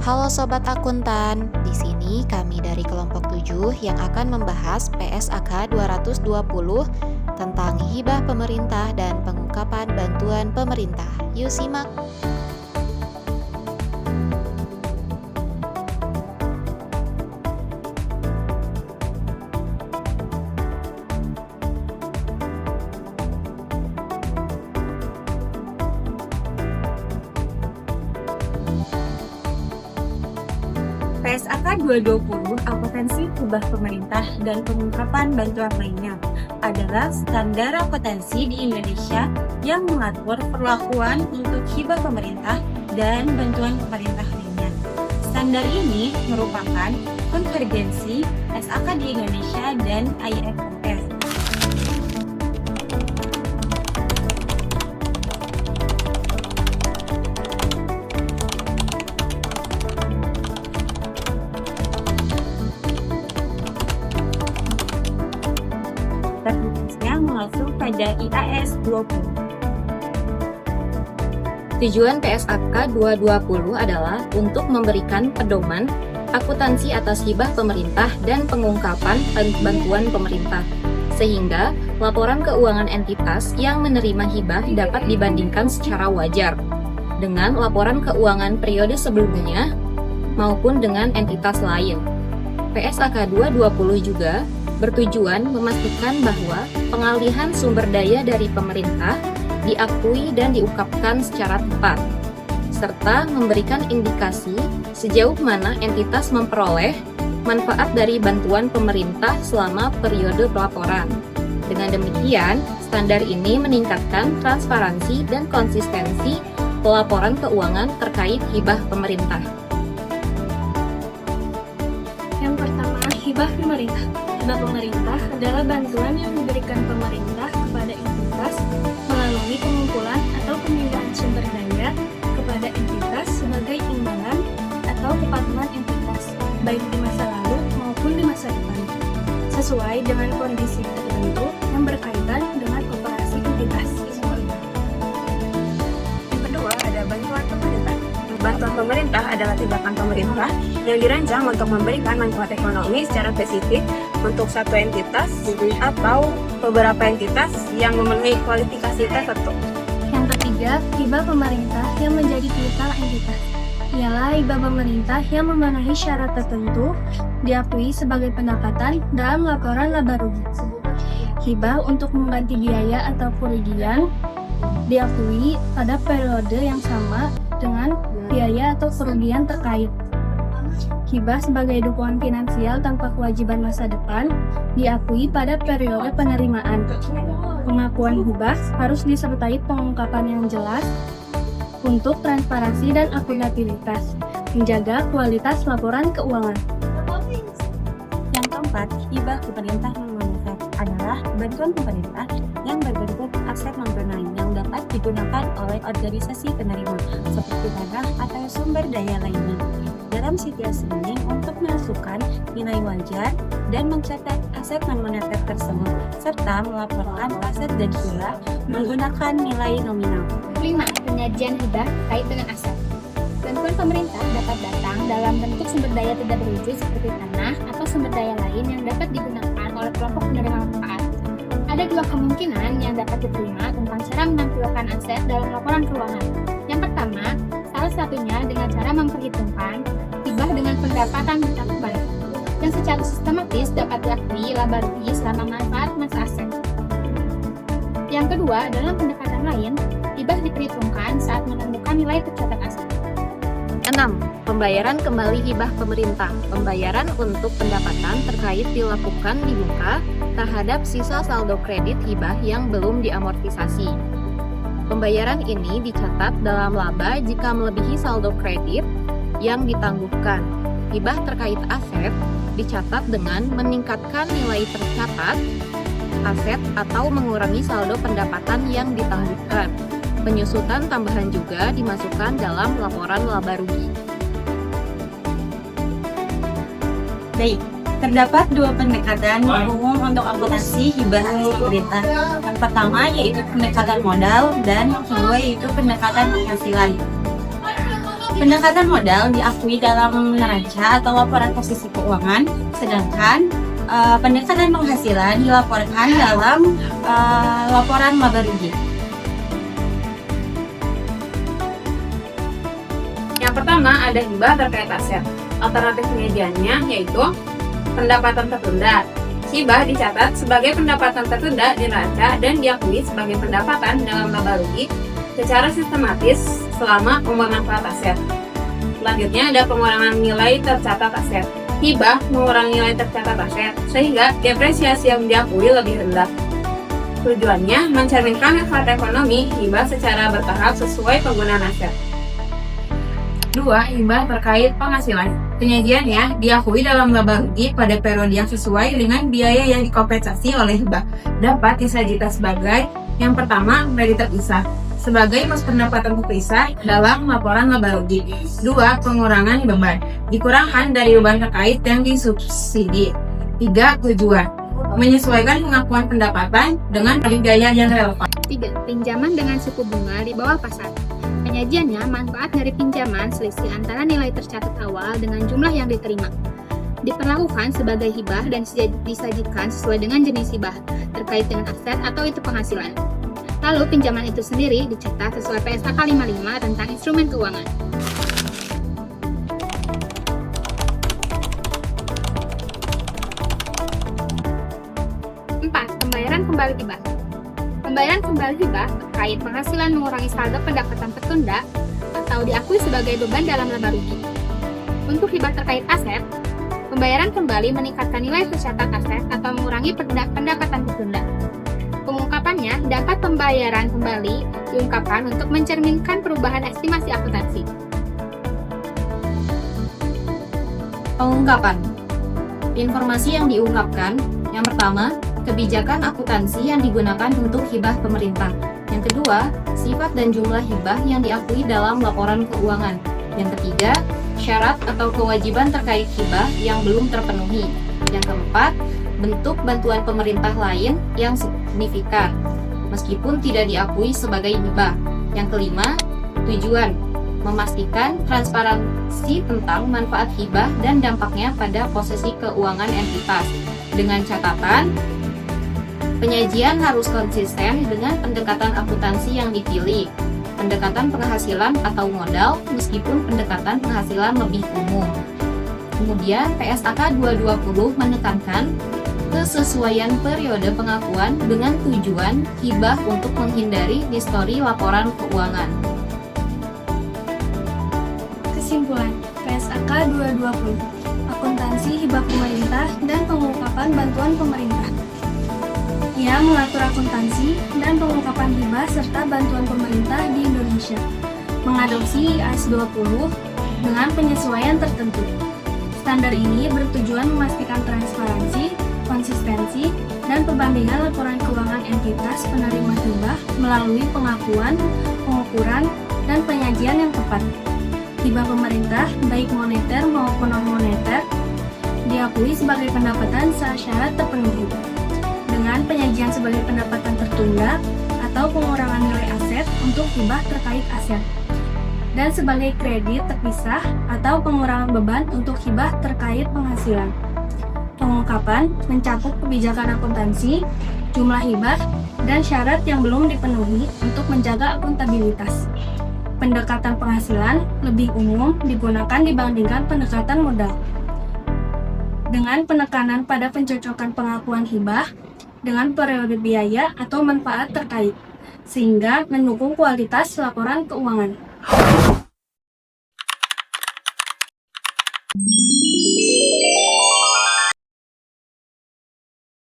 Halo Sobat Akuntan, di sini kami dari kelompok 7 yang akan membahas PSAK 220 tentang hibah pemerintah dan pengungkapan bantuan pemerintah. Yuk simak! PSAK 220 Akuntansi Hibah Pemerintah dan Pengungkapan Bantuan Lainnya adalah standar akuntansi di Indonesia yang mengatur perlakuan untuk hibah pemerintah dan bantuan pemerintah lainnya. Standar ini merupakan konvergensi SAK di Indonesia dan IFRS. Tertulisnya mengacu pada IAS 20. Tujuan PSAK 220 adalah untuk memberikan pedoman akuntansi atas hibah pemerintah dan pengungkapan bantuan pemerintah, sehingga laporan keuangan entitas yang menerima hibah dapat dibandingkan secara wajar dengan laporan keuangan periode sebelumnya maupun dengan entitas lain. PSAK 220 juga bertujuan memastikan bahwa pengalihan sumber daya dari pemerintah diakui dan diungkapkan secara tepat, serta memberikan indikasi sejauh mana entitas memperoleh manfaat dari bantuan pemerintah selama periode pelaporan. Dengan demikian, standar ini meningkatkan transparansi dan konsistensi pelaporan keuangan terkait hibah pemerintah. Yang pertama, hibah pemerintah. Hibah pemerintah adalah bantuan yang diberikan pemerintah kepada entitas melalui pengumpulan atau pemindahan sumber daya kepada entitas sebagai imbalan atau kepatuhan entitas, baik di masa lalu maupun di masa depan, sesuai dengan kondisi tertentu yang berkaitan dengan operasi entitas. Yang kedua ada bantuan pemerintah. Bantuan pemerintah adalah tindakan pemerintah yang dirancang untuk memberikan manfaat ekonomi secara spesifik untuk satu entitas atau beberapa entitas yang memenuhi kualifikasi tertentu. Yang ketiga, hibah pemerintah yang menjadi piutang entitas. Ialah hibah pemerintah yang memenuhi syarat tertentu diakui sebagai pendapatan dalam laporan laba rugi. Hibah untuk mengganti biaya atau kerugian diakui pada periode yang sama dengan biaya atau kerugian terkait. Hibah sebagai dukungan finansial tanpa kewajiban masa depan diakui pada periode penerimaan. Pengakuan hibah harus disertai pengungkapan yang jelas untuk transparansi dan akuntabilitas, menjaga kualitas laporan keuangan. Yang keempat, hibah pemerintah non-moneter adalah bantuan pemerintah yang berbentuk aset non-tunai yang dapat digunakan oleh organisasi penerima seperti tanah atau sumber daya lainnya. Dalam situasi ini untuk menentukan nilai wajar dan mencatat aset non-moneter tersebut serta melaporkan aset dan hibah menggunakan nilai nominal. 5. Penyajian hibah terkait dengan aset. Bantuan pemerintah dapat datang dalam bentuk sumber daya tidak berwujud seperti tanah atau sumber daya lain yang dapat digunakan oleh kelompok penerima manfaat. Ada dua kemungkinan yang dapat diterima tentang cara menampilkan aset dalam laporan keuangan. Yang pertama, salah satunya dengan cara memperhitungkan hibah dengan pendapatan bertambah yang secara sistematis dapat diakui laba rugi selama manfaat masa aset. Yang kedua, dalam pendekatan lain, hibah diperhitungkan saat menemukan nilai tercatat aset. 6. Pembayaran kembali hibah pemerintah. Pembayaran untuk pendapatan terkait dilakukan di muka terhadap sisa saldo kredit hibah yang belum diamortisasi. Pembayaran ini dicatat dalam laba jika melebihi saldo kredit yang ditangguhkan. Hibah terkait aset dicatat dengan meningkatkan nilai tercatat aset atau mengurangi saldo pendapatan yang ditangguhkan. Penyusutan tambahan juga dimasukkan dalam laporan laba rugi. Baik, terdapat dua pendekatan umum untuk akuntansi hibah pemerintah. Yang pertama yaitu pendekatan modal dan yang kedua yaitu pendekatan penghasilan. Pendekatan modal diakui dalam neraca atau laporan posisi keuangan, sedangkan pendekatan penghasilan dilaporkan dalam laporan laba rugi. Yang pertama ada hibah terkait aset. Alternatif penyajiannya yaitu pendapatan tertunda. Hibah dicatat sebagai pendapatan tertunda di neraca dan diakui sebagai pendapatan dalam laba rugi secara sistematis selama pengurangan manfaat aset. Selanjutnya ada pengurangan nilai tercatat aset. Hibah mengurangi nilai tercatat aset sehingga depresiasi yang diakui lebih rendah. Tujuannya mencerminkan manfaat ekonomi hibah secara bertahap sesuai penggunaan aset. 2. Hibah terkait penghasilan. Penyajiannya diakui dalam laba rugi pada periode yang sesuai dengan biaya yang dikompensasi oleh hibah. Dapat disajikan sebagai yang pertama, kredit terpisah sebagai pos pendapatan terpisah dalam laporan laba rugi. 2. Pengurangan beban. Dikurangkan dari beban terkait yang disubsidi. 3. Tujuan. Menyesuaikan pengakuan pendapatan dengan biaya yang relevan. 3. Pinjaman dengan suku bunga di bawah pasar. Penyajiannya manfaat dari pinjaman selisih antara nilai tercatat awal dengan jumlah yang diterima. Diperlakukan sebagai hibah dan disajikan sesuai dengan jenis hibah terkait dengan aset atau itu penghasilan. Lalu pinjaman itu sendiri dicetak sesuai PSAK 55 tentang instrumen keuangan. Pembayaran kembali hibah. Pembayaran kembali hibah terkait penghasilan mengurangi saldo pendapatan tertunda atau diakui sebagai beban dalam laba rugi. Untuk hibah terkait aset, pembayaran kembali meningkatkan nilai tercatat aset atau mengurangi pendapatan tertunda. Pengungkapannya dapat pembayaran kembali diungkapkan untuk mencerminkan perubahan estimasi akuntansi. Pengungkapan. Informasi yang diungkapkan, yang pertama, kebijakan akuntansi yang digunakan untuk hibah pemerintah. Yang kedua, sifat dan jumlah hibah yang diakui dalam laporan keuangan. Yang ketiga, syarat atau kewajiban terkait hibah yang belum terpenuhi. Yang keempat, bentuk bantuan pemerintah lain yang signifikan, meskipun tidak diakui sebagai hibah. Yang kelima, tujuan. Memastikan transparansi tentang manfaat hibah dan dampaknya pada posisi keuangan entitas. Dengan catatan, penyajian harus konsisten dengan pendekatan akuntansi yang dipilih, pendekatan penghasilan atau modal, meskipun pendekatan penghasilan lebih umum. Kemudian PSAK 220 menekankan kesesuaian periode pengakuan dengan tujuan hibah untuk menghindari distori laporan keuangan. Kesimpulan, PSAK 220, akuntansi hibah pemerintah dan pengungkapan bantuan pemerintah. Ia mengatur akuntansi dan pengungkapan hibah serta bantuan pemerintah di Indonesia, mengadopsi IAS 20 dengan penyesuaian tertentu. Standar ini bertujuan memastikan transparansi, konsistensi, dan perbandingan laporan keuangan entitas penerima hibah melalui pengakuan, pengukuran, dan penyajian yang tepat. Hibah pemerintah, baik moneter maupun non-moneter, diakui sebagai pendapatan saat syarat terpenuhi, dengan penyajian sebagai pendapatan tertunda atau pengurangan nilai aset untuk hibah terkait aset, dan sebagai kredit terpisah atau pengurangan beban untuk hibah terkait penghasilan. Pengungkapan mencakup kebijakan akuntansi, jumlah hibah, dan syarat yang belum dipenuhi untuk menjaga akuntabilitas. Pendekatan penghasilan lebih umum digunakan dibandingkan pendekatan modal, dengan penekanan pada pencocokan pengakuan hibah dengan periode biaya atau manfaat terkait, sehingga mendukung kualitas laporan keuangan.